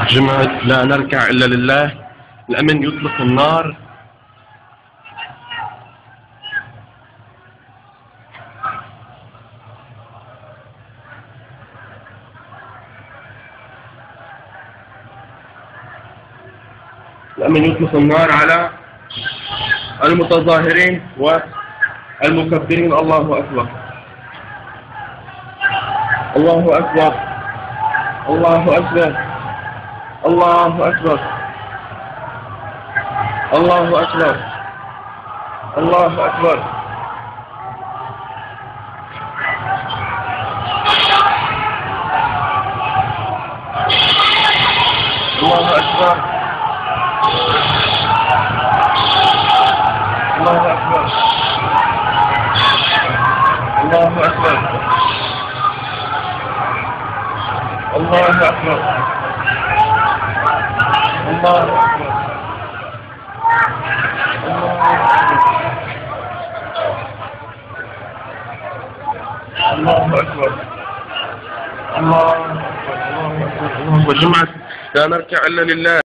جمعة لا نركع إلا لله. الأمن يطلق النار. الأمن يطلق النار على المتظاهرين والمكبرين. الله أكبر، الله أكبر، الله أكبر، الله أكبر، الله أكبر، الله أكبر، الله أكبر، الله أكبر، الله أكبر، الله أكبر، الله أكبر، الله أكبر، الله أكبر، الله أكبر. جمعة لا نركع إلا لله.